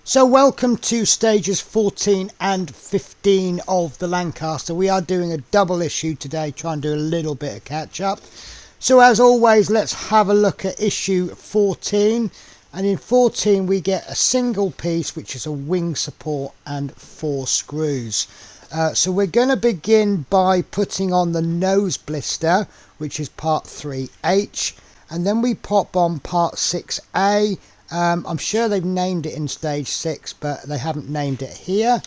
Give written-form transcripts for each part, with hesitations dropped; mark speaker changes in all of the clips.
Speaker 1: So welcome to stages 14 and 15 of the Lancaster. We are doing a double issue today, trying to do a little bit of catch up. So as always, let's have a look at issue 14. And in 14 we get a single piece, which is a wing support and 4 screws. So we're going to begin by putting on the nose blister, which is part 3H. And then we pop on part 6A. I'm sure they've named it in stage 6, but they haven't named it here.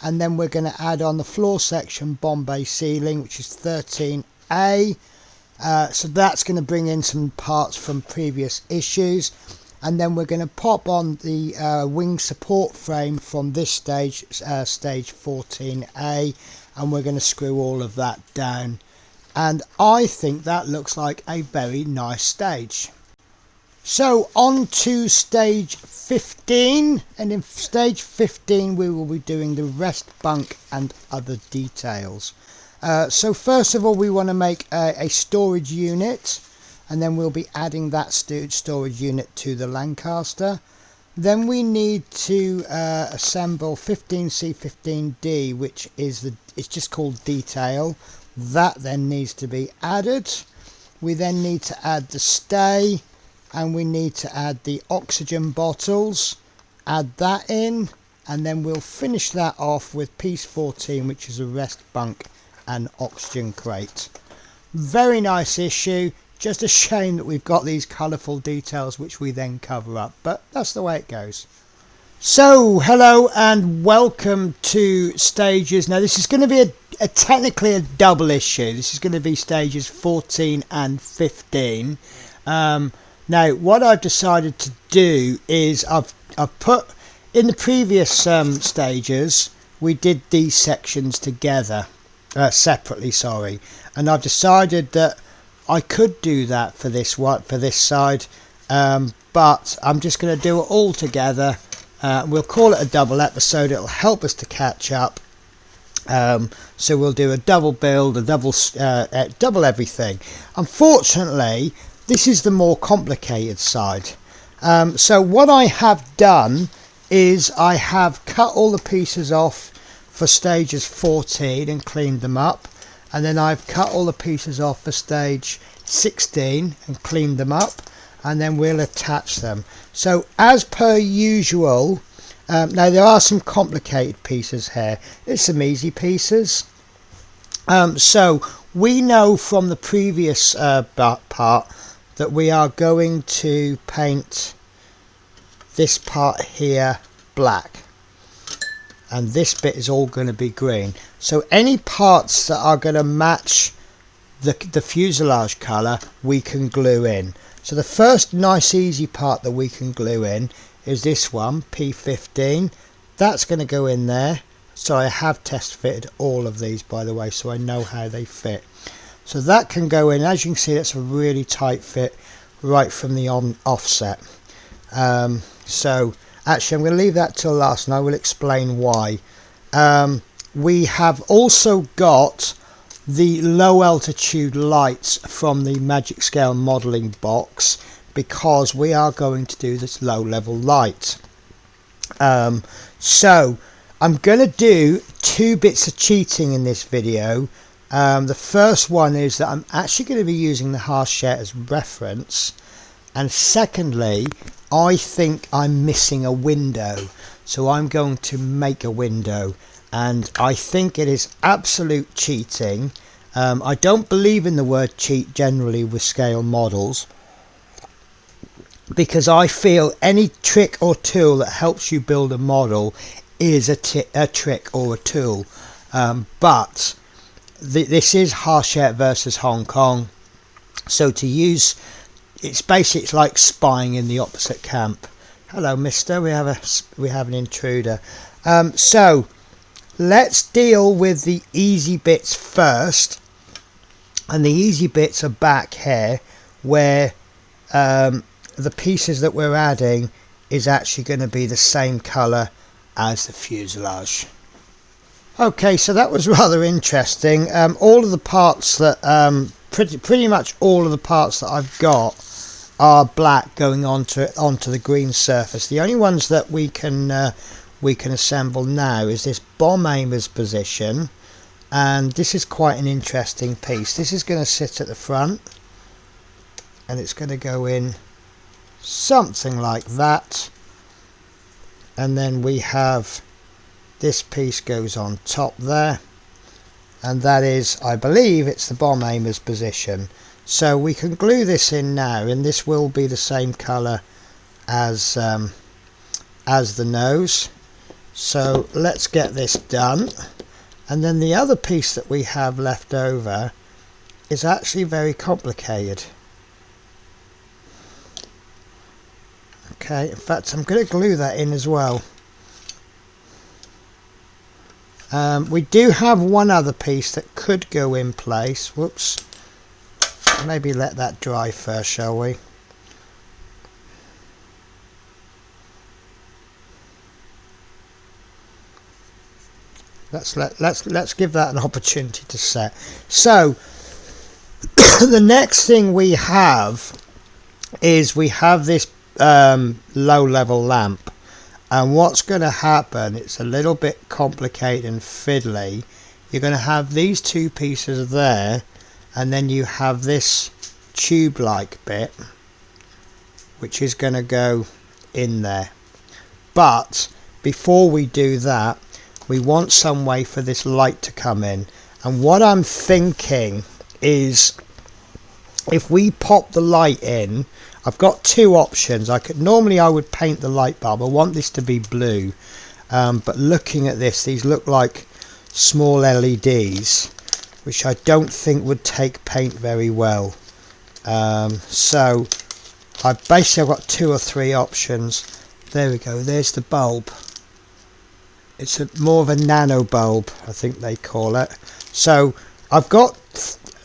Speaker 1: And then we're going to add on the floor section Bombay ceiling, which is 13A. So that's going to bring in some parts from previous issues. And then we're going to pop on the wing support frame from this stage, stage 14A. And we're going to screw all of that down. And I think that looks like a very nice stage. So on to stage 15, and in stage 15 we will be doing the rest bunk and other details. So first of all we want to make a storage unit, and then we'll be adding that storage unit to the Lancaster. Then we need to assemble 15C15D, which is it's just called detail. That then needs to be added. We then need to add the stay. And we need to add the oxygen bottles, add that in, and then we'll finish that off with piece 14, which is a rest bunk and oxygen crate. Very nice issue, just a shame that we've got these colourful details which we then cover up, but that's the way it goes. So hello and welcome to stages. Now this is going to be technically a double issue. This is going to be stages 14 and 15. Now what I've decided to do is I've put in the previous stages we did these sections together separately, sorry, and I've decided that I could do that for this side, but I'm just going to do it all together. We'll call it a double episode. It'll help us to catch up. So we'll do a double build, a double everything. Unfortunately this is the more complicated side. So what I have done is I have cut all the pieces off for stages 14 and cleaned them up, and then I've cut all the pieces off for stage 16 and cleaned them up, and then we'll attach them. So as per usual, now there are some complicated pieces here. There's some easy pieces. So we know from the previous part that we are going to paint this part here black, and this bit is all going to be green. So any parts that are going to match the fuselage colour we can glue in. So the first nice easy part that we can glue in is this one, P15. That's going to go in there. So I have test fitted all of these, by the way, so I know how they fit. So that can go in. As you can see, that's a really tight fit right from the offset. So actually I'm going to leave that till last and I will explain why. We have also got the low altitude lights from the Magic Scale modelling box, because we are going to do this low level light. So I'm going to do 2 bits of cheating in this video. The first one is that I'm actually going to be using the Hachette as reference, and secondly I think I'm missing a window, so I'm going to make a window, and I think it is absolute cheating. I don't believe in the word cheat generally with scale models, because I feel any trick or tool that helps you build a model is a trick or a tool, but this is Hachette versus Hong Kong, so to use it's like spying in the opposite camp. Hello mister, we have an intruder. So let's deal with the easy bits first, and the easy bits are back here where the pieces that we're adding is actually going to be the same colour as the fuselage. Okay, so that was rather interesting. All of the parts that pretty much all of the parts that I've got are black going onto the green surface. The only ones that we can assemble now is this bomb aimer's position, and this is quite an interesting piece. This is going to sit at the front, and it's going to go in something like that, and then we have this piece goes on top there, and that is, I believe it's the bomb aimer's position. So we can glue this in now, and this will be the same colour as the nose. So let's get this done. And then the other piece that we have left over is actually very complicated. Okay, in fact I'm going to glue that in as well. We do have one other piece that could go in place. Whoops. Maybe let that dry first, shall we? Let's give that an opportunity to set. So the next thing we have is we have this low level lamp, and what's going to happen, it's a little bit complicated and fiddly. You're going to have these two pieces there, and then you have this tube like bit which is going to go in there. But before we do that, we want some way for this light to come in, and what I'm thinking is if we pop the light in, I've got two options. Normally I would paint the light bulb. I want this to be blue, but looking at this, these look like small LEDs, which I don't think would take paint very well. So I've got two or three options. There we go, there's the bulb. It's more of a nano bulb, I think they call it. So I've got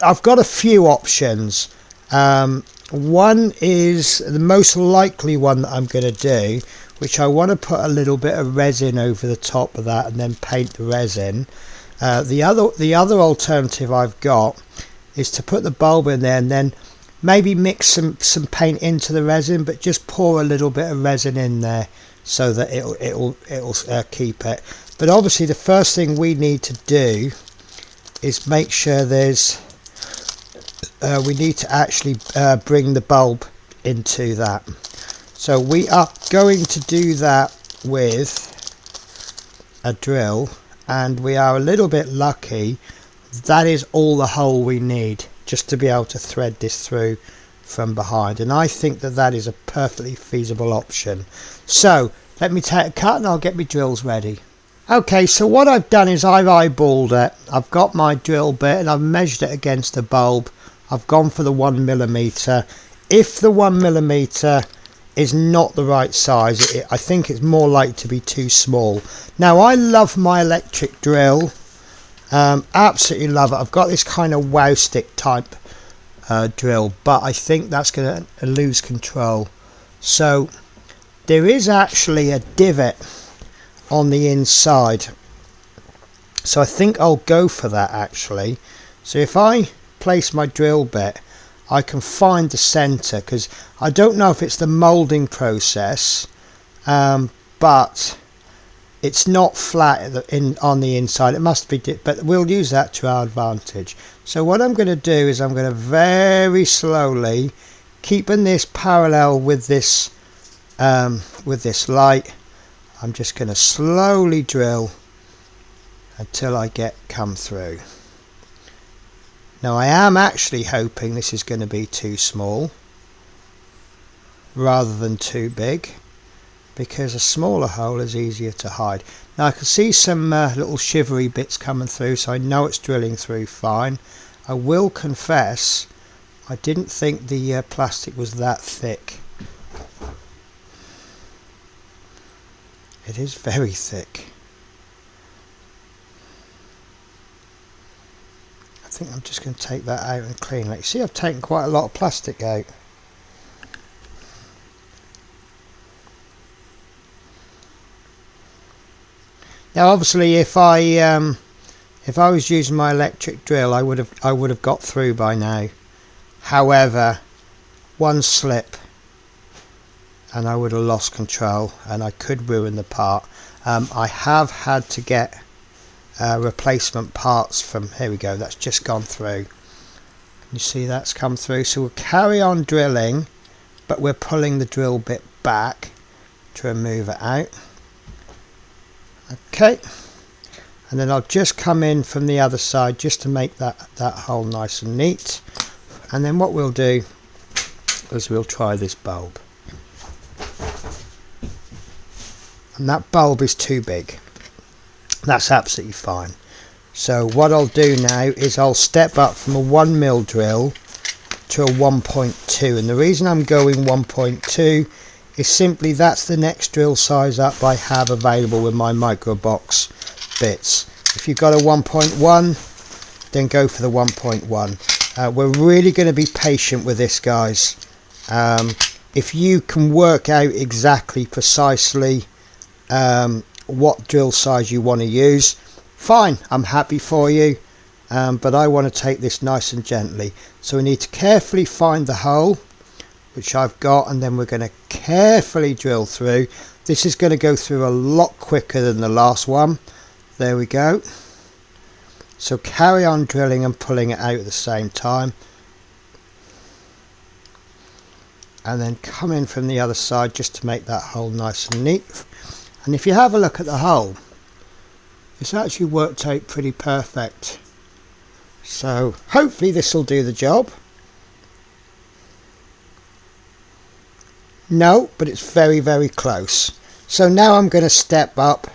Speaker 1: a few options. One is the most likely one that I'm going to do, which I want to put a little bit of resin over the top of that and then paint the resin. The other alternative I've got is to put the bulb in there and then maybe mix some paint into the resin, but just pour a little bit of resin in there so that it'll keep it. But obviously the first thing we need to do is make sure we need to actually bring the bulb into that. So we are going to do that with a drill, and we are a little bit lucky. That is all the hole we need just to be able to thread this through from behind, and I think that is a perfectly feasible option. So let me take a cut and I'll get my drills ready. Okay, so what I've done is I've eyeballed it. I've got my drill bit and I've measured it against the bulb. I've gone for the 1mm. If the 1mm is not the right size, I think it's more likely to be too small. Now I love my electric drill, absolutely love it. I've got this kind of wow stick type drill, but I think that's going to lose control. So there is actually a divot on the inside, so I think I'll go for that actually. So if I place my drill bit, I can find the center, because I don't know if it's the molding process, but it's not flat on the inside. It must be, but we'll use that to our advantage. So what I'm going to do is I'm going to very slowly, keeping this parallel with this light, I'm just going to slowly drill until I come through. Now I am actually hoping this is going to be too small rather than too big, because a smaller hole is easier to hide. Now I can see some little shivery bits coming through, so I know it's drilling through fine. I will confess, I didn't think the plastic was that thick. It is very thick. I think I'm just going to take that out and clean it. You see, I've taken quite a lot of plastic out. Now obviously if I was using my electric drill, I would have got through by now. However, one slip and I would have lost control and I could ruin the part. I have had to get replacement parts from, here we go, that's just gone through. You see that's come through, so we'll carry on drilling, but we're pulling the drill bit back to remove it out. Okay, and then I'll just come in from the other side just to make that hole nice and neat. And then what we'll do is we'll try this bulb. And that bulb is too big. That's absolutely fine. So what I'll do now is I'll step up from a 1mm drill to a 1.2, and the reason I'm going 1.2 is simply that's the next drill size up I have available with my micro box bits. If you've got a 1.1, then go for the 1.1. We're really going to be patient with this, guys. If you can work out exactly precisely what drill size you want to use, fine, I'm happy for you, but I want to take this nice and gently. So we need to carefully find the hole, which I've got, and then we're going to carefully drill through. This is going to go through a lot quicker than the last one. There we go. So carry on drilling and pulling it out at the same time, and then come in from the other side just to make that hole nice and neat. And if you have a look at the hole, it's actually worked out pretty perfect. So hopefully this will do the job. No, but it's very, very close. So now I'm going to step up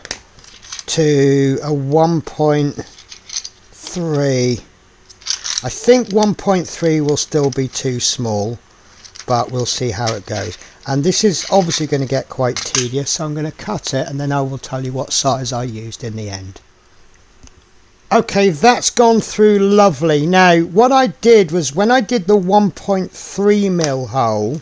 Speaker 1: to a 1.3. I think 1.3 will still be too small, but we'll see how it goes. And this is obviously going to get quite tedious, so I'm going to cut it and then I will tell you what size I used in the end. Okay, that's gone through lovely. Now what I did was, when I did the 1.3mm hole,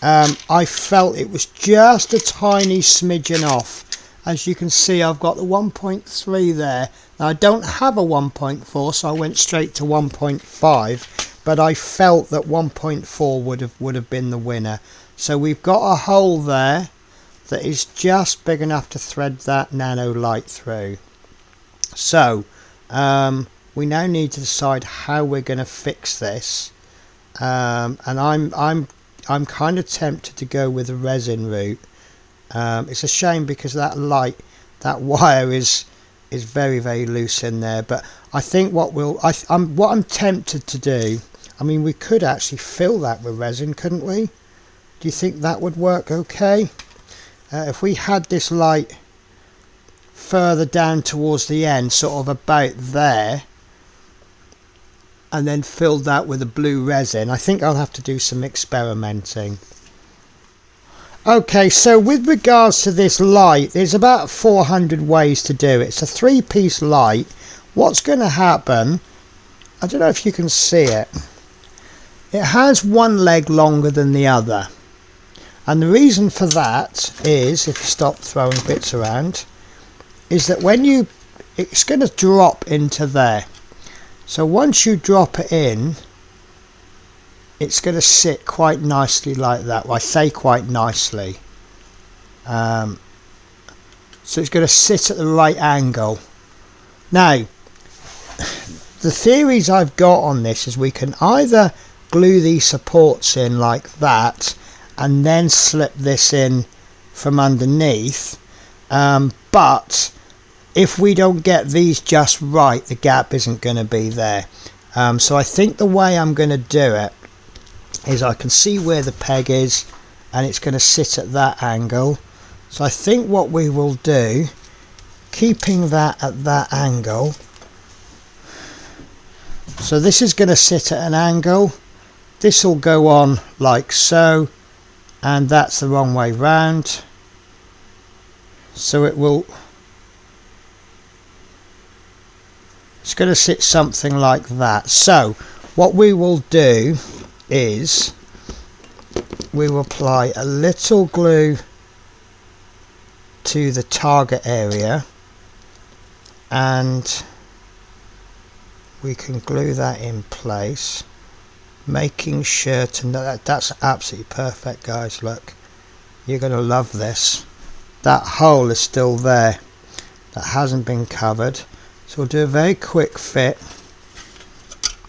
Speaker 1: I felt it was just a tiny smidgen off. As you can see, I've got the 1.3 there. Now I don't have a 1.4, so I went straight to 1.5, but I felt that 1.4 would have been the winner. So we've got a hole there that is just big enough to thread that nano light through. So we now need to decide how we're going to fix this, and I'm kind of tempted to go with the resin route. It's a shame because that wire is very, very loose in there, but I think what I'm tempted to do, I mean, we could actually fill that with resin, couldn't we? Do you think that would work okay? If we had this light further down towards the end, sort of about there, and then filled that with a blue resin, I think I'll have to do some experimenting. Okay, so with regards to this light, there's about 400 ways to do it. It's a 3-piece light. What's going to happen, I don't know if you can see it, it has one leg longer than the other. And the reason for that is, if you stop throwing bits around, is that when it's going to drop into there. So once you drop it in, it's going to sit quite nicely like that. Well, I say quite nicely. So it's going to sit at the right angle. Now, the theories I've got on this is we can either glue these supports in like that and then slip this in from underneath, but if we don't get these just right, the gap isn't going to be there. So I think the way I'm going to do it is, I can see where the peg is and it's going to sit at that angle. So I think what we will do, keeping that at that angle, so this is going to sit at an angle, this will go on like so, and that's the wrong way round, so it's going to sit something like that. So what we will do is we will apply a little glue to the target area, and we can glue that in place, making sure to know that that's absolutely perfect, guys. Look, You're going to love this. That hole is still there. That hasn't been covered. So we'll do a very quick fit.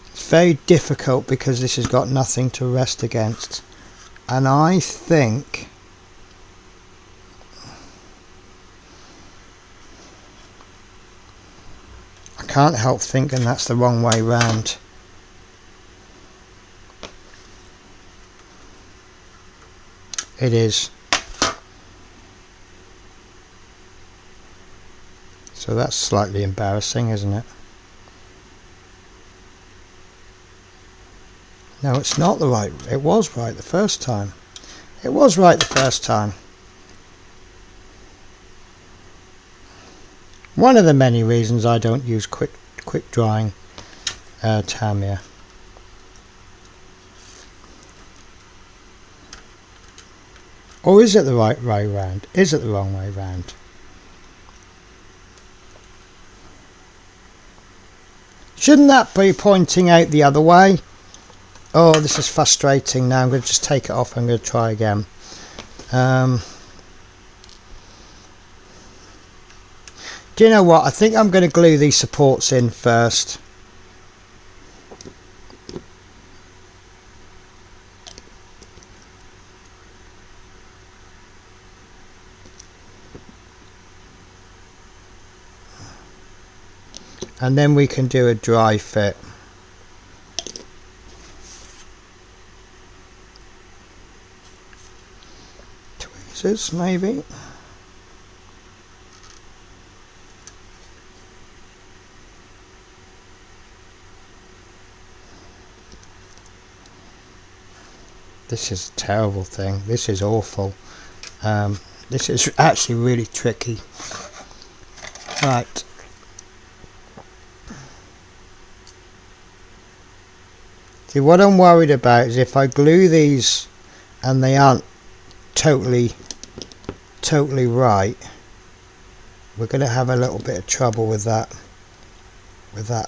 Speaker 1: It's very difficult because this has got nothing to rest against. And I think I can't help thinking that's the wrong way round. It is. So that's slightly embarrassing, isn't it? No, it's not the right. It was right the first time. It was right the first time. One of the many reasons I don't use quick drying Tamiya. Or is it the right way round? Is it the wrong way round? Shouldn't that be pointing out the other way? Oh, this is frustrating. Now I'm going to just take it off. I'm going to try again. Do you know what? I think I'm going to glue these supports in first. And then we can do a dry fit. Tweezers, maybe. This is a terrible thing. This is awful. This is actually really tricky. Right. See, what I'm worried about is if I glue these and they aren't totally right, we're going to have a little bit of trouble with that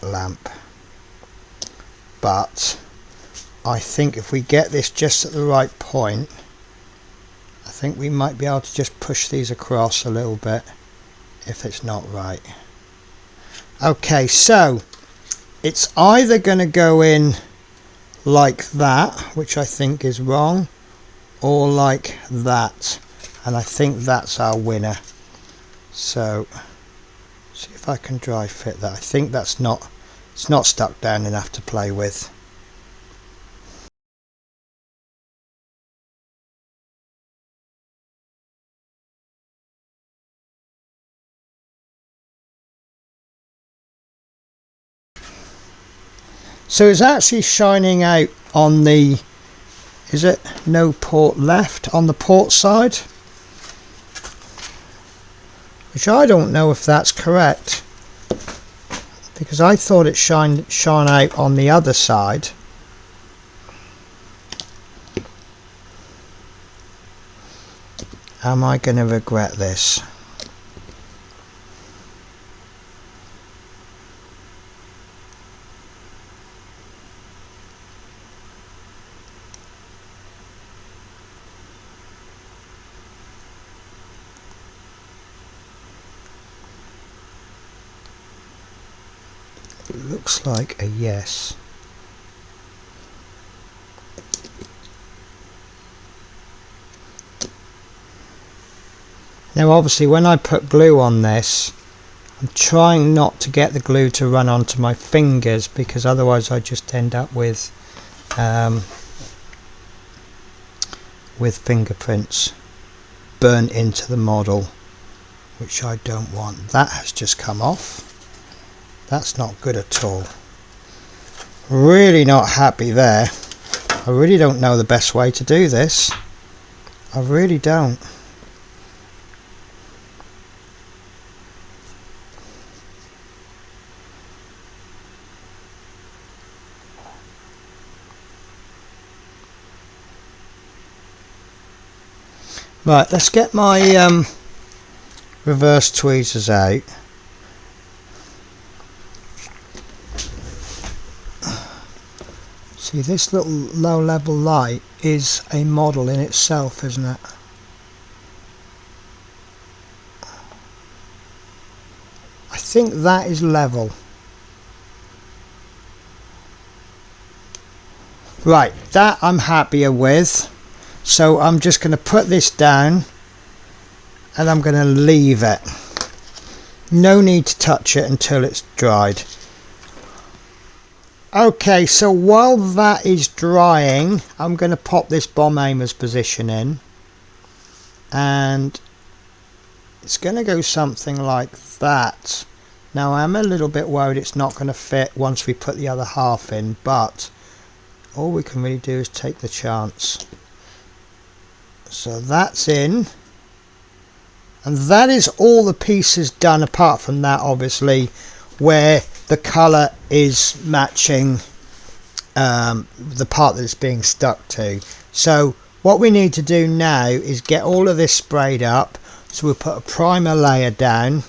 Speaker 1: lamp. But I think if we get this just at the right point, I think we might be able to just push these across a little bit if it's not right. Okay, so it's either going to go in like that, which I think is wrong, or like that, and I think that's our winner. So see if I can dry fit that. I think that's not, it's not stuck down enough to play with. So it's actually shining out on the, is it no port left, on the port side, which I don't know if that's correct, because I thought it shone out on the other side. Am I going to regret this? It looks like a yes. Now obviously when I put glue on this, I'm trying not to get the glue to run onto my fingers, because otherwise I just end up with fingerprints burnt into the model, which I don't want. That has just come off. That's not good at all. Really not happy there. I really don't know the best way to do this. I really don't. Right, let's get my reverse tweezers out. See, this little low level light is a model in itself, isn't it? think that is level. Right, that I'm happier with. So I'm just going to put this down and I'm going to leave it. No need to touch it until it's dried. Okay, so while that is drying, I'm going to pop this bomb aimer's position in, and it's going to go something like that. Now I'm a little bit worried it's not going to fit once we put the other half in, but all we can really do is take the chance. So that's in, and that is all the pieces done, apart from that obviously where the colour is matching the part that it's being stuck to. So what we need to do now is get all of this sprayed up. So we'll put a primer layer down.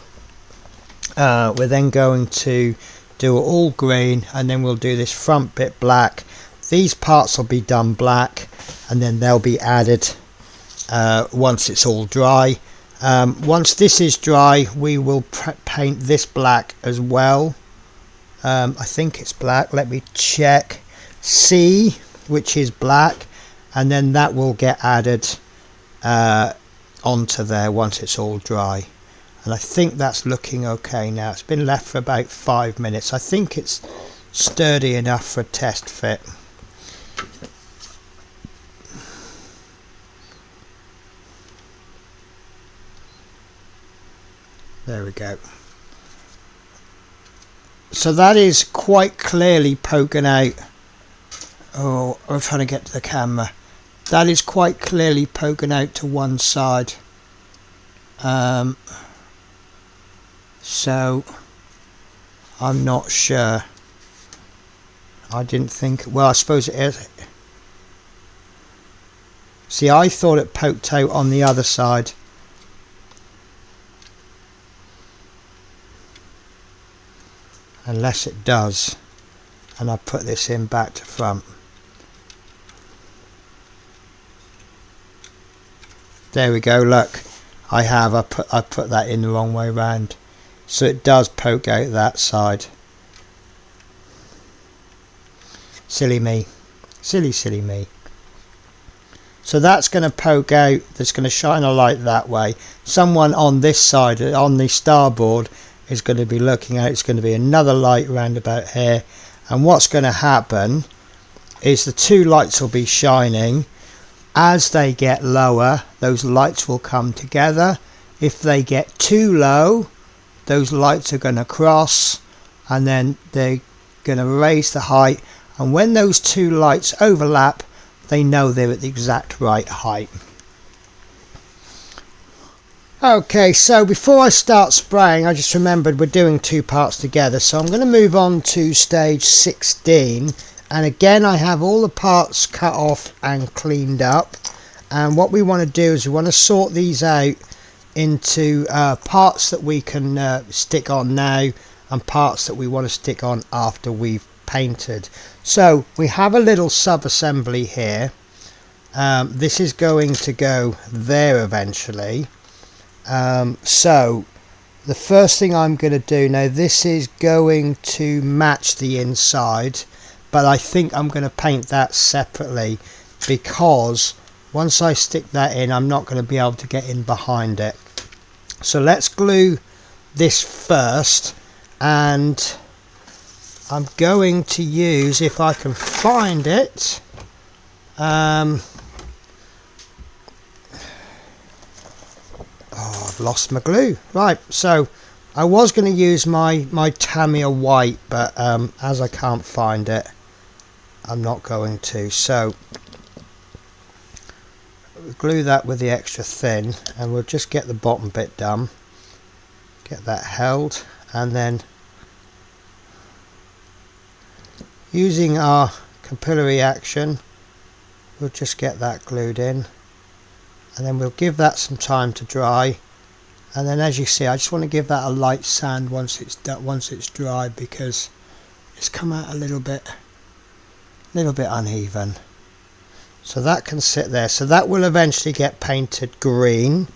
Speaker 1: We're then going to do it all green, and then we'll do this front bit black. These parts will be done black, and then they'll be added once it's all dry. Once this is dry, we will paint this black as well. I think it's black, let me check. C, which is black, and then that will get added onto there once it's all dry. And I think that's looking okay now. It's been left for about 5 minutes. I think it's sturdy enough for a test fit. There we go. So that is quite clearly poking out. Oh, I'm trying to get to the camera. That is quite clearly poking out to one side. So I'm not sure. I didn't think. Well, I suppose it is. See, I thought it poked out on the other side. Unless it does, and I put this in back to front. There we go, look, I put that in the wrong way round, so it does poke out that side. Silly me, silly me. So that's going to poke out, that's going to shine a light that way. Someone on this side, on the starboard, is going to be looking at, it's going to be another light round about here, and what's going to happen is the two lights will be shining. As they get lower, those lights will come together. If they get too low, those lights are going to cross, and then they're going to raise the height, and when those two lights overlap, they know they're at the exact right height. Okay, so before I start spraying, I just remembered we're doing two parts together, so I'm going to move on to stage 16, and again I have all the parts cut off and cleaned up, and what we want to do is we want to sort these out into parts that we can stick on now and parts that we want to stick on after we've painted. So we have a little sub-assembly here. This is going to go there eventually. So the first thing I'm going to do now, this is going to match the inside, but I think I'm going to paint that separately, because once I stick that in, I'm not going to be able to get in behind it. So let's glue this first, and I'm going to use, if I can find it, oh, I've lost my glue. Right, so I was going to use my Tamiya white, but as I can't find it, I'm not going to. So glue that with the extra thin, and we'll just get the bottom bit done, get that held, and then using our capillary action, we'll just get that glued in, and then we'll give that some time to dry. And then, as you see, I just want to give that a light sand once it's dry, because it's come out a little bit uneven. So that can sit there. So that will eventually get painted green,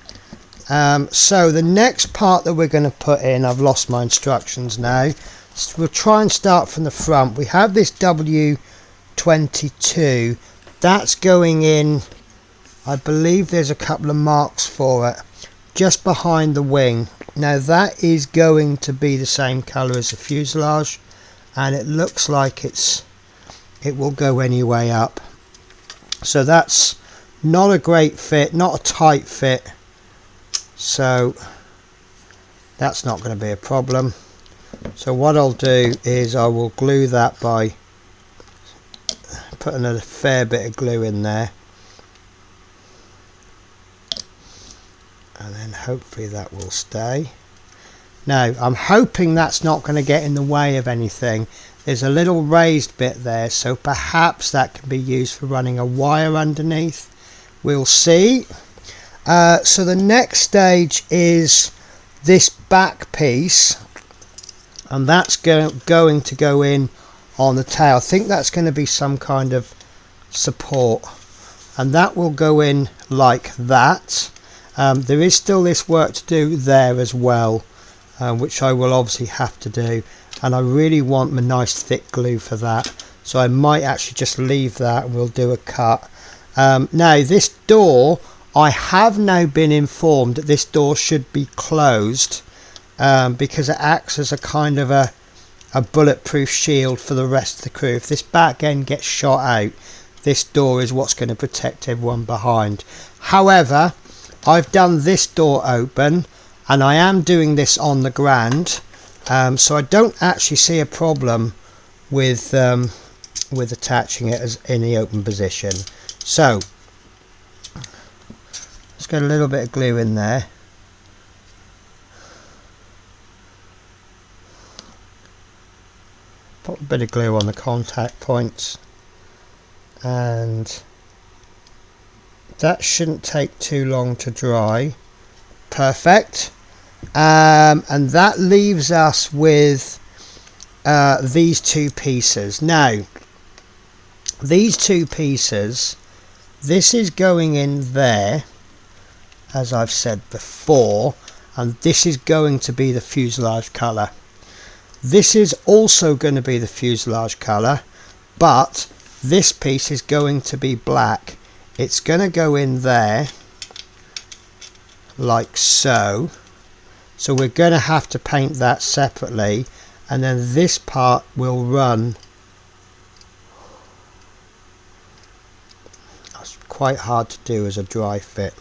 Speaker 1: So the next part that we're going to put in, I've lost my instructions now, so we'll try and start from the front. We have this W22 that's going in, I believe there's a couple of marks for it just behind the wing. Now that is going to be the same colour as the fuselage, and it looks like it will go any way up. So that's not a great fit, not a tight fit, so that's not going to be a problem. So what I'll do is I will glue that by putting a fair bit of glue in there, and then hopefully that will stay. Now I'm hoping that's not going to get in the way of anything. There's a little raised bit there, so perhaps that can be used for running a wire underneath. We'll see. So the next stage is this back piece, and that's going to go in on the tail. I think that's going to be some kind of support, and that will go in like that. There is still this work to do there as well, which I will obviously have to do, and I really want my nice thick glue for that, so I might actually just leave that and we'll do a cut. Now this door, I have now been informed that this door should be closed, because it acts as a kind of a bulletproof shield for the rest of the crew. If this back end gets shot out, this door is what's going to protect everyone behind. However, I've done this door open, and I am doing this on the ground, so I don't actually see a problem with attaching it as in the open position. So let's get a little bit of glue in there. Put a bit of glue on the contact points, and that shouldn't take too long to dry. Perfect. And that leaves us with these two pieces. Now these two pieces, this is going in there as I've said before, and this is going to be the fuselage colour. This is also going to be the fuselage colour, but this piece is going to be black. It's going to go in there like so. So we're going to have to paint that separately, and then this part will run. That's quite hard to do as a dry fit.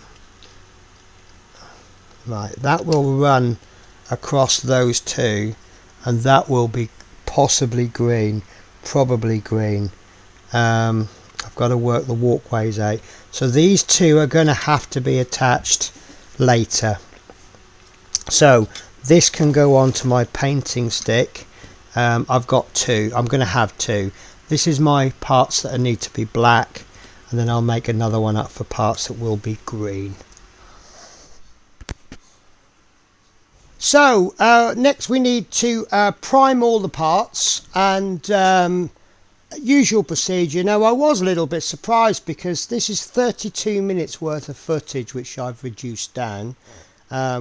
Speaker 1: Right, that will run across those two, and that will be possibly green, probably green. I've got to work the walkways out. So these two are going to have to be attached later. So this can go onto my painting stick. I've got two. I'm going to have two. This is my parts that need to be black, and then I'll make another one up for parts that will be green. So next we need to prime all the parts, and usual procedure. Now I was a little bit surprised because this is 32 minutes worth of footage which I've reduced down,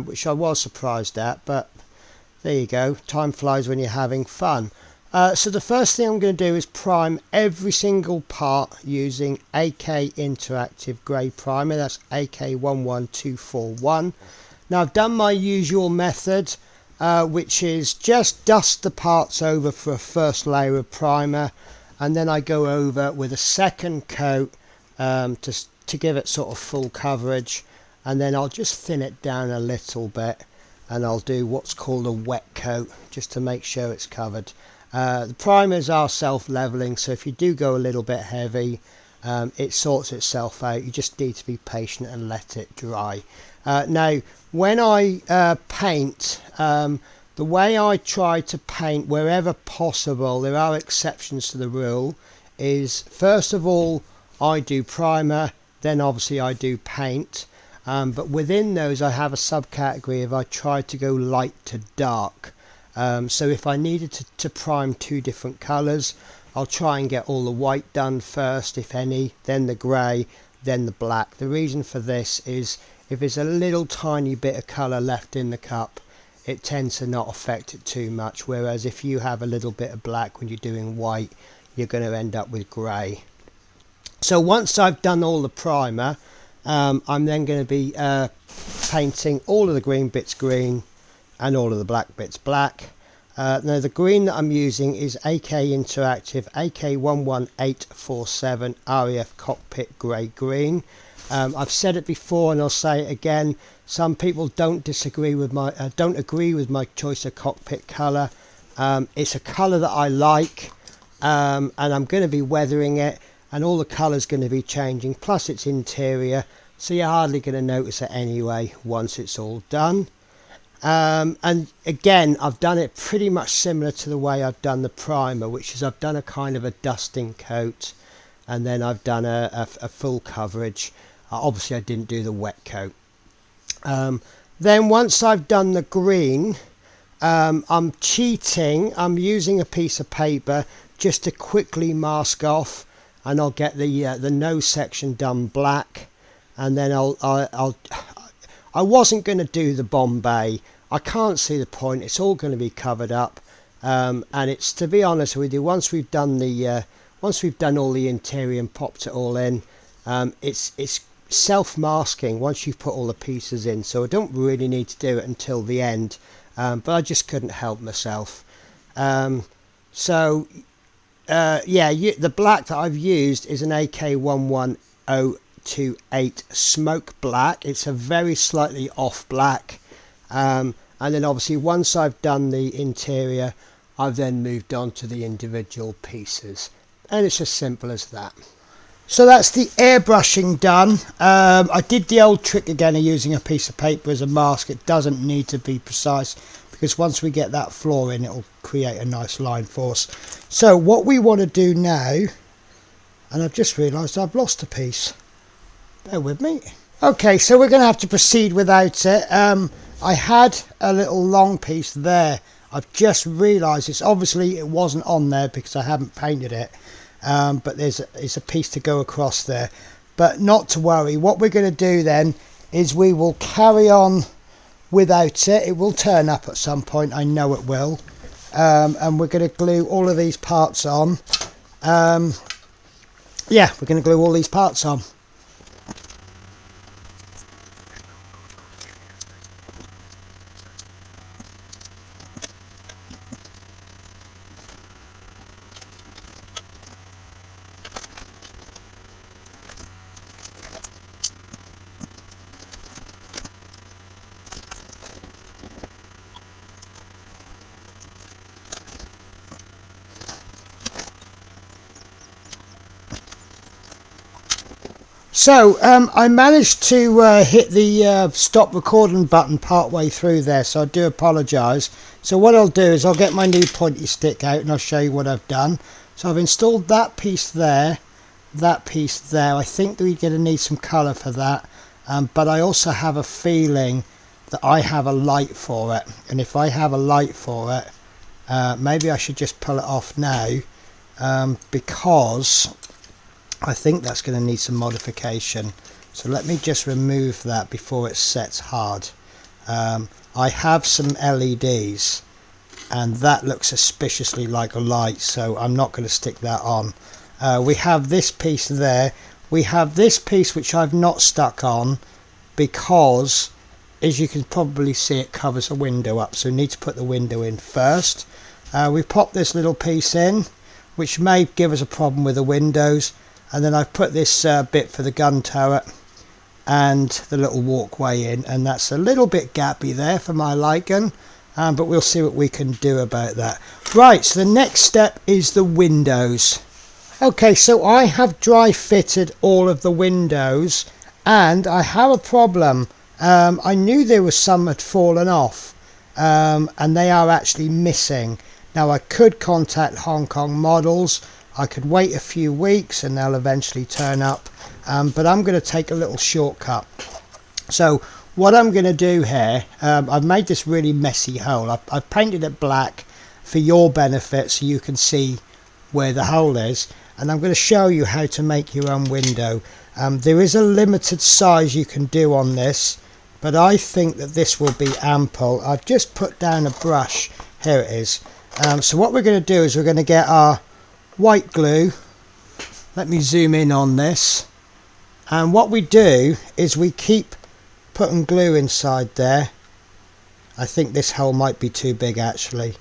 Speaker 1: which I was surprised at, but there you go, time flies when you're having fun. So the first thing I'm going to do is prime every single part using AK Interactive Grey Primer. That's AK11241. Now I've done my usual method, which is just dust the parts over for a first layer of primer, and then I go over with a second coat to give it sort of full coverage, and then I'll just thin it down a little bit, and I'll do what's called a wet coat just to make sure it's covered. The primers are self-leveling, so if you do go a little bit heavy, it sorts itself out. You just need to be patient and let it dry. Now when I paint, the way I try to paint wherever possible, there are exceptions to the rule, is first of all I do primer, then obviously I do paint, but within those I have a subcategory of I try to go light to dark. So if I needed to prime two different colours, I'll try and get all the white done first, if any, then the grey, then the black. The reason for this is if there's a little tiny bit of colour left in the cup, it tends to not affect it too much, whereas if you have a little bit of black when you're doing white, you're going to end up with grey. So once I've done all the primer, I'm then going to be painting all of the green bits green and all of the black bits black. Now the green that I'm using is AK Interactive AK11847 RAF Cockpit Grey Green. I've said it before and I'll say it again. Some people don't agree with my choice of cockpit colour. It's a colour that I like, and I'm going to be weathering it, and all the colour's going to be changing. Plus it's interior, so you're hardly going to notice it anyway once it's all done. And again, I've done it pretty much similar to the way I've done the primer, which is I've done a kind of a dusting coat, and then I've done a full coverage. Obviously I didn't do the wet coat. Then once I've done the green, I'm cheating. I'm using a piece of paper just to quickly mask off, and I'll get the nose section done black, and then I wasn't going to do the Bombay. I can't see the point. It's all going to be covered up, and it's, to be honest with you, once we've done all the interior and popped it all in, it's self-masking once you've put all the pieces in, so I don't really need to do it until the end, but I just couldn't help myself. Yeah, the black that I've used is an AK11028 Smoke Black. It's a very slightly off black, and then obviously once I've done the interior, I've then moved on to the individual pieces, and it's as simple as that. So that's the airbrushing done. I did the old trick again of using a piece of paper as a mask. It doesn't need to be precise, because once we get that floor in, it'll create a nice line for us. So what we want to do now, and I've just realised I've lost a piece. Bear with me. Okay, so we're going to have to proceed without it. I had a little long piece there. I've just realised it wasn't on there because I haven't painted it. But it's a piece to go across there, but not to worry. What we're going to do then is we will carry on without it. It will turn up at some point, I know it will, and we're going to glue all of these parts on. Yeah, we're going to glue all these parts on. So I managed to hit the stop recording button part way through there, so I do apologise. So what I'll do is I'll get my new pointy stick out and I'll show you what I've done. So I've installed that piece there, that piece there. I think that we're going to need some colour for that, but I also have a feeling that I have a light for it, and if I have a light for it, maybe I should just pull it off now, because I think that's going to need some modification. So let me just remove that before it sets hard. I have some LEDs and that looks suspiciously like a light, so I'm not going to stick that on. We have this piece there. We have this piece which I've not stuck on because, as you can probably see, it covers a window up, so we need to put the window in first. We pop this little piece in, which may give us a problem with the windows. And then I've put this bit for the gun turret and the little walkway in, and that's a little bit gappy there for my liking, but we'll see what we can do about that. Right, so the next step is the windows. Okay, so I have dry fitted all of the windows, and I have a problem. I knew there was some had fallen off, and they are actually missing. Now I could contact Hong Kong Models. I could wait a few weeks and they'll eventually turn up, but I'm going to take a little shortcut. So what I'm going to do here, I've made this really messy hole. I've painted it black for your benefit so you can see where the hole is, and I'm going to show you how to make your own window. There is a limited size you can do on this, but I think that this will be ample. I've just put down a brush. Here it is. So what we're going to do is we're going to get our white glue. Let me zoom in on this. And what we do is we keep putting glue inside there. I think this hole might be too big actually.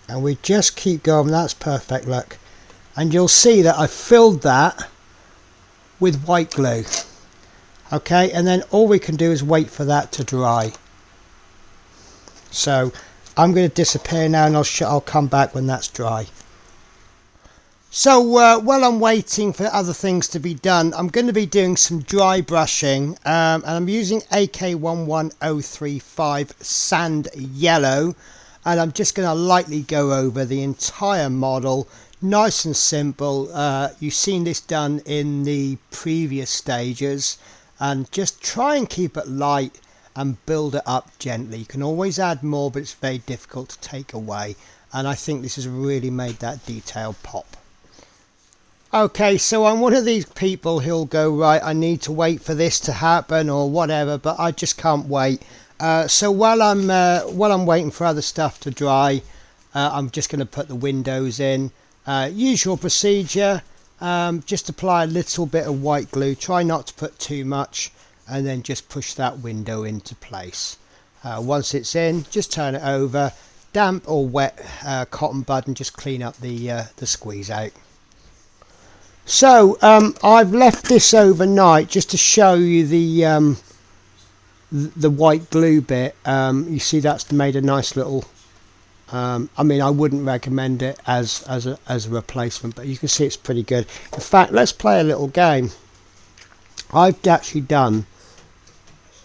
Speaker 1: And we just keep going. That's perfect, look. And you'll see that I filled that with white glue. Okay, and then all we can do is wait for that to dry. So I'm going to disappear now, and I'll come back when that's dry. So while I'm waiting for other things to be done, I'm going to be doing some dry brushing, and I'm using AK11035 sand yellow, and I'm just going to lightly go over the entire model. Nice and simple. You've seen this done in the previous stages, and just try and keep it light and build it up gently. You can always add more, but it's very difficult to take away, and I think this has really made that detail pop. Okay, so I'm one of these people who'll go, right, I need to wait for this to happen or whatever, but I just can't wait. So while I'm waiting for other stuff to dry, I'm just going to put the windows in. Usual procedure, just apply a little bit of white glue, try not to put too much, and then just push that window into place. Once it's in, just turn it over, damp or wet cotton bud, and just clean up the squeeze out. So I've left this overnight just to show you the white glue bit. You see that's made a nice little, I mean, I wouldn't recommend it as a replacement, but you can see it's pretty good. In fact, let's play a little game. I've actually done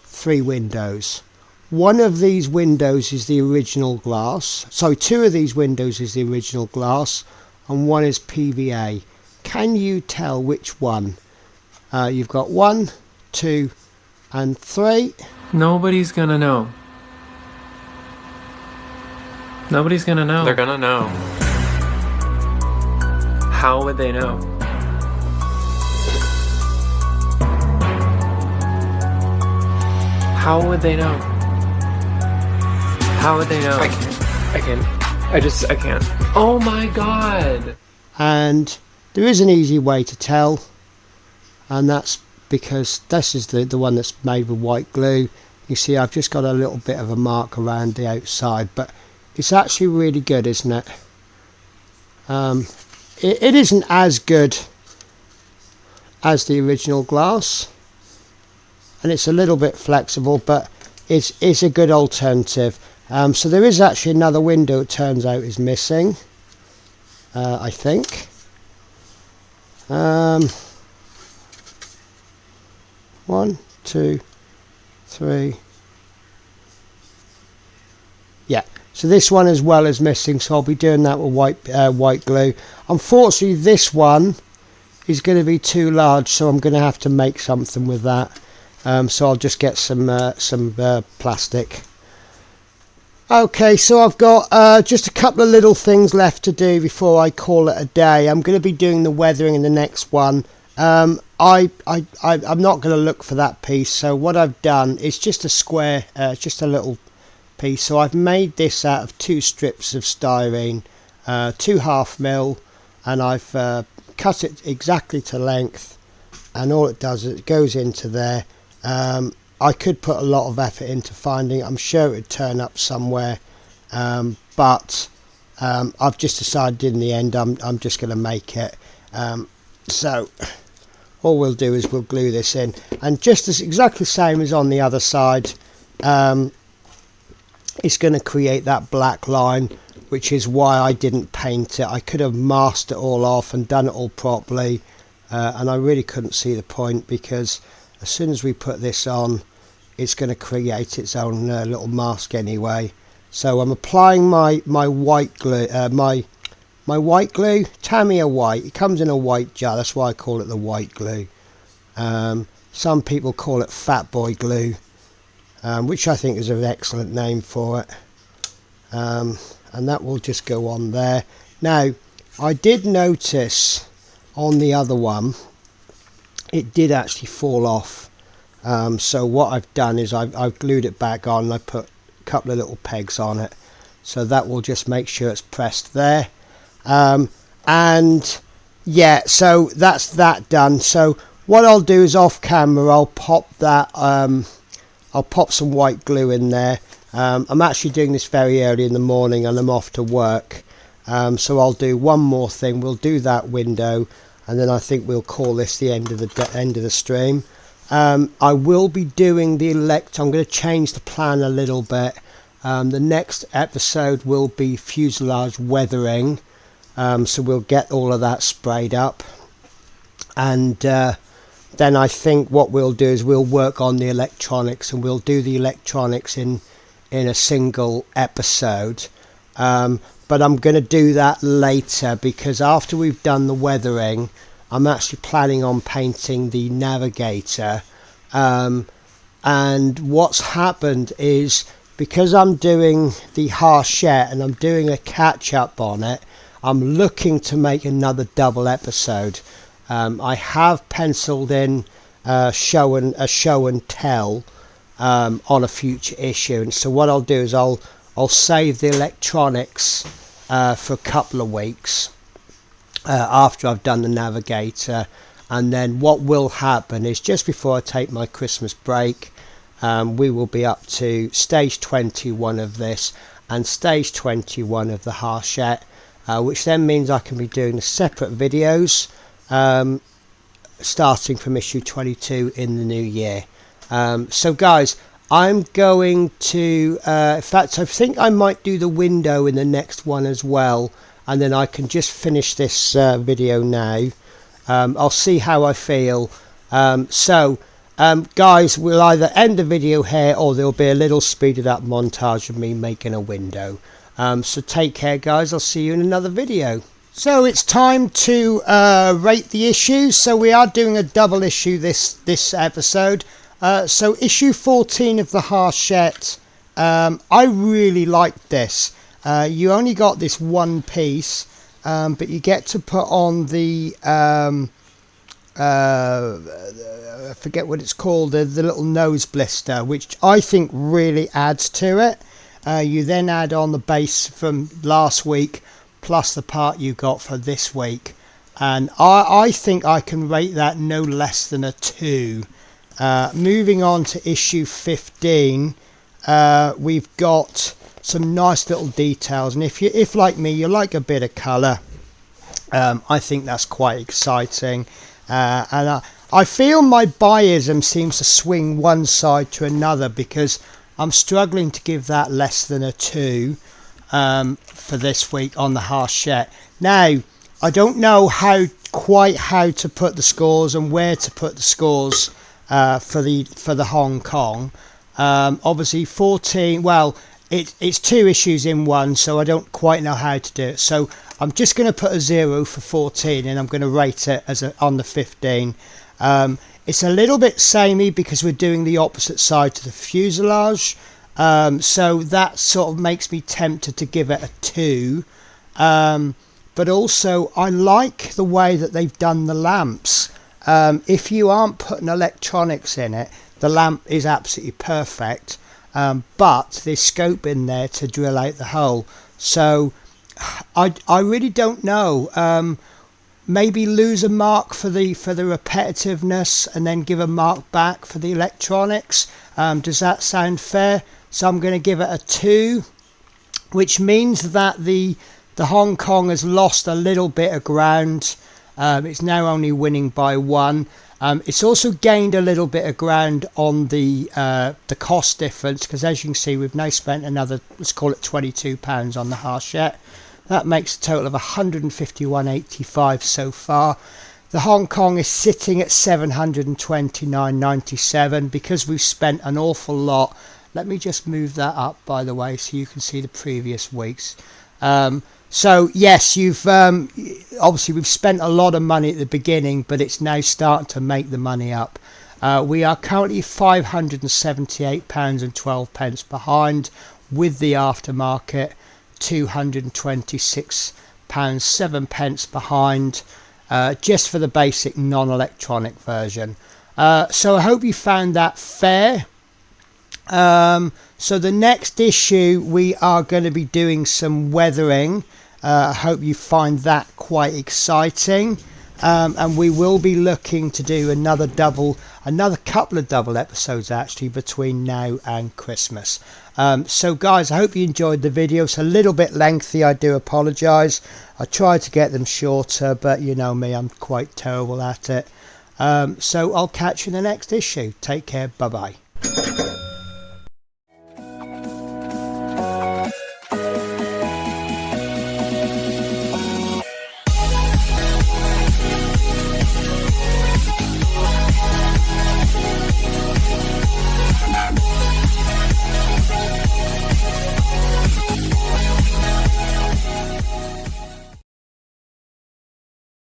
Speaker 1: 3 windows. One of these windows is the original glass. So 2 of these windows is the original glass, and 1 is PVA. Can you tell which one? You've got 1, 2, and 3.
Speaker 2: Nobody's gonna know. Nobody's gonna know.
Speaker 3: They're gonna know.
Speaker 2: How would they know? How would they know? How would they know? I can't. Oh my god!
Speaker 1: And there is an easy way to tell, and that's because this is the one that's made with white glue. You see I've just got a little bit of a mark around the outside, but it's actually really good, isn't it? It isn't as good as the original glass, and it's a little bit flexible, but it's a good alternative. So there is actually another window, it turns out, is missing, I think. 1, 2, 3. Yeah, so this one as well is missing, so I'll be doing that with white glue. Unfortunately, this one is going to be too large, so I'm going to have to make something with that. So I'll just get some plastic. Okay, so I've got just a couple of little things left to do before I call it a day. I'm going to be doing the weathering in the next one. I'm not going to look for that piece, so what I've done is just a square, just a little piece. So I've made this out of 2 strips of styrene, 2 1/2 mil, and I've cut it exactly to length, and all it does is it goes into there. I could put a lot of effort into finding it. I'm sure it would turn up somewhere, but I've just decided in the end I'm just going to make it. So all we'll do is we'll glue this in, and just as exactly the same as on the other side, it's going to create that black line, which is why I didn't paint it. I could have masked it all off and done it all properly, and I really couldn't see the point, because as soon as we put this on, it's going to create its own little mask anyway. So I'm applying my white glue, my white glue, Tamiya white. It comes in a white jar, that's why I call it the white glue. Some people call it fat boy glue, which I think is an excellent name for it. And that will just go on there. Now, I did notice on the other one, it did actually fall off. So what I've done is I've glued it back on, and I put a couple of little pegs on it, so that will just make sure it's pressed there. And yeah, so that's that done. So what I'll do is off camera I'll pop that I'll pop some white glue in there. I'm actually doing this very early in the morning and I'm off to work, so I'll do one more thing. We'll do that window, and then I think we'll call this the end of the stream. I will be doing the I'm going to change the plan a little bit. The next episode will be fuselage weathering, so we'll get all of that sprayed up, and then I think what we'll do is we'll work on the electronics, and we'll do the electronics in a single episode. But I'm going to do that later, because after we've done the weathering, I'm actually planning on painting the navigator. And what's happened is, because I'm doing the Hachette and I'm doing a catch up on it, I'm looking to make another double episode. I have penciled in a show and tell on a future issue, and so what I'll do is I'll save the electronics for a couple of weeks after I've done the navigator, and then what will happen is just before I take my Christmas break, we will be up to stage 21 of this and stage 21 of the Hachette, which then means I can be doing the separate videos starting from issue 22 in the new year. So guys, I'm going to in fact I think I might do the window in the next one as well, and then I can just finish this video now. I'll see how I feel. Guys, we'll either end the video here, or there'll be a little speeded up montage of me making a window. So take care guys, I'll see you in another video. So it's time to rate the issues. So we are doing a double issue this episode. So issue 14 of the Hachette, I really liked this. You only got this one piece, but you get to put on the I forget what it's called, the little nose blister, which I think really adds to it. You then add on the base from last week plus the part you got for this week, and I think I can rate that no less than a 2. Moving on to issue 15, we've got some nice little details, and if like me you like a bit of colour, I think that's quite exciting. And I feel my biasm seems to swing one side to another, because I'm struggling to give that less than a 2 for this week on the Hachette. Now, I don't know quite how to put the scores and where to put the scores for the Hong Kong. Obviously 14, well, it's 2 issues in one, so I don't quite know how to do it. So I'm just going to put a 0 for 14, and I'm going to rate it as on the 15. It's a little bit samey because we're doing the opposite side to the fuselage, so that sort of makes me tempted to give it a 2. But also I like the way that they've done the lamps. If you aren't putting electronics in it, the lamp is absolutely perfect, but there's scope in there to drill out the hole. So I really don't know. Maybe lose a mark for the repetitiveness and then give a mark back for the electronics. Does that sound fair? So I'm going to give it a 2, which means that the Hong Kong has lost a little bit of ground. It's now only winning by 1. It's also gained a little bit of ground on the cost difference, because as you can see, we've now spent another, let's call it £22 on the Hachette. That makes a total of 151.85 so far. The Hong Kong is sitting at 729.97 because we've spent an awful lot. Let me just move that up, by the way, so you can see the previous weeks. So yes, you've obviously we've spent a lot of money at the beginning, but it's now starting to make the money up. We are currently £578.12 behind, with the aftermarket £226.07 behind. just for the basic non-electronic version. So I hope you found that fair. So the next issue we are going to be doing some weathering. I hope you find that quite exciting. And we will be looking to do another couple of double episodes actually between now and Christmas. So guys, I hope you enjoyed the video. It's a little bit lengthy, I do apologise. I tried to get them shorter, but you know me, I'm quite terrible at it. So I'll catch you in the next issue. Take care, bye bye.